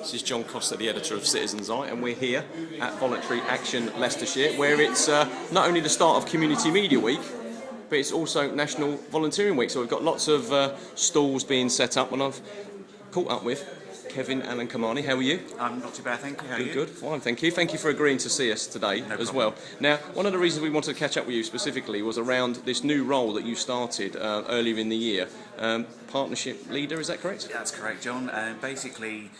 This is John Costa, the editor of Citizen's Eye, and we're here at Voluntary Action Leicestershire, where it's not only the start of Community Media Week, but it's also National Volunteering Week. So we've got lots of stalls being set up, and I've caught up with Kevin Allen-Khimani. How are you? I'm not too bad, thank you. How are you? Good, fine, thank you. Thank you for agreeing to see us today as well. Now, one of the reasons we wanted to catch up with you specifically was around this new role that you started earlier in the year. Partnership leader, is that correct? Yeah, that's correct, John. Basically,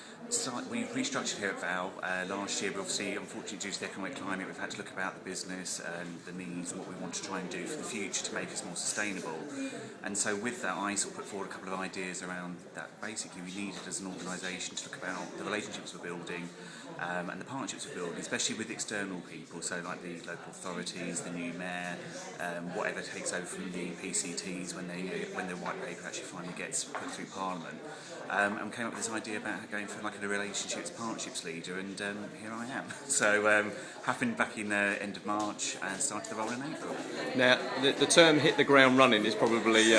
we restructured here at VAL last year, but obviously, unfortunately, due to the economic climate, we've had to look about the business and the needs and what we want to try and do for the future to make us more sustainable. And so with that, I sort of put forward a couple of ideas around that. Basically, we needed as an organisation to look about the relationships we're building and the partnerships we're building, especially with external people, so like the local authorities, the new mayor, whatever takes over from the PCTs when their white paper actually finally gets put through Parliament. And came up with this idea about going for like a relationships partnerships leader, and here I am. So happened back in the end of March and started the role in April. Now, the term "hit the ground running" is probably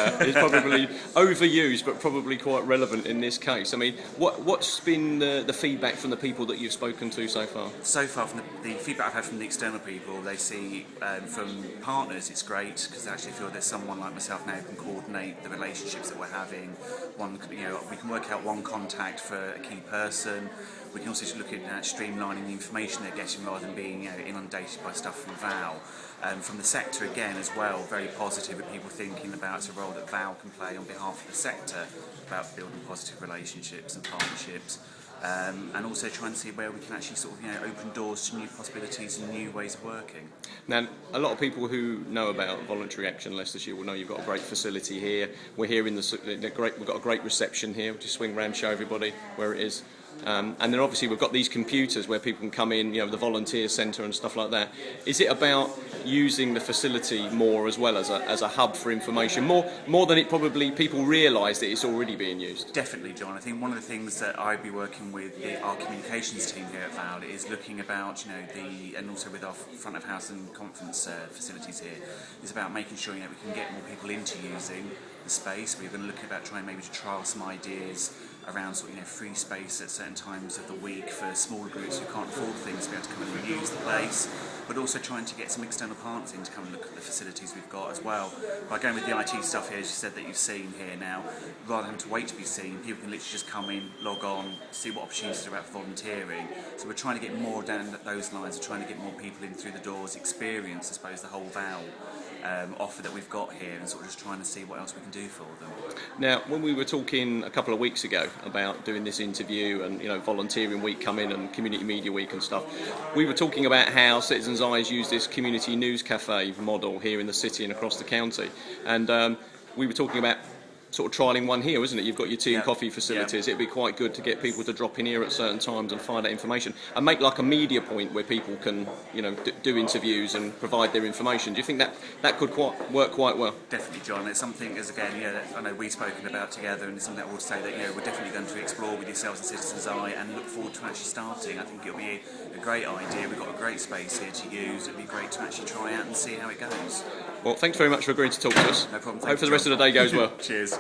overused, but probably quite relevant in this case. I mean, what's been the feedback from the people that you've spoken to so far? So far, from the feedback I've had from the external people, they see from partners it's great because they actually feel there's someone like myself now who can coordinate the relationships that we're having. We can work out one contact for a key person. We can also just look at streamlining the information they're getting rather than being inundated by stuff from VAL. From the sector again as well, very positive with people thinking about the role that VAL can play on behalf of the sector about building positive relationships and partnerships. And also trying to see where we can actually sort of open doors to new possibilities and new ways of working. Now, a lot of people who know about Voluntary Action Leicestershire will know you've got a great facility here. We're here we've got a great reception here. We'll just swing round, show everybody where it is. And then obviously we've got these computers where people can come in, the volunteer centre and stuff like that. Is it about using the facility more as well as a hub for information, more than it probably people realise that it's already being used? Definitely, John. I think one of the things that I'd be working with our communications team here at VAL is looking about and also with our front of house and conference facilities here, is about making sure we can get more people into using the space. We're going to look about trying maybe to trial some ideas around free space at certain times of the week for smaller groups who can't afford things to be able to come in and use the place, but also trying to get some external partners in to come and look at the facilities we've got as well. By going with the IT stuff here, as you said, that you've seen here now, rather than to wait to be seen, people can literally just come in, log on, see what opportunities are about for volunteering. So we're trying to get more down those lines, we're trying to get more people in through the doors, experience, I suppose, the whole VAL offer that we've got here, and sort of just trying to see what else we can do for them. Now, when we were talking a couple of weeks ago about doing this interview and volunteering week coming and community media week and stuff, we were talking about how Citizens' Eyes use this community news cafe model here in the city and across the county, and we were talking about sort of trialling one here, isn't it? You've got your tea and coffee facilities. It'd be quite good to get people to drop in here at certain times and find out information and make like a media point where people can do interviews and provide their information. Do you think that could work quite well? Definitely, John. It's something, as again, that I know we've spoken about together, and it's something that I would say that we're definitely going to explore with yourselves and Citizens' Eye and look forward to actually starting. I think it'll be a great idea. We've got a great space here to use. It'd be great to actually try out and see how it goes. Well, thanks very much for agreeing to talk to us. No problem. Hope for the rest of the day goes well. Cheers.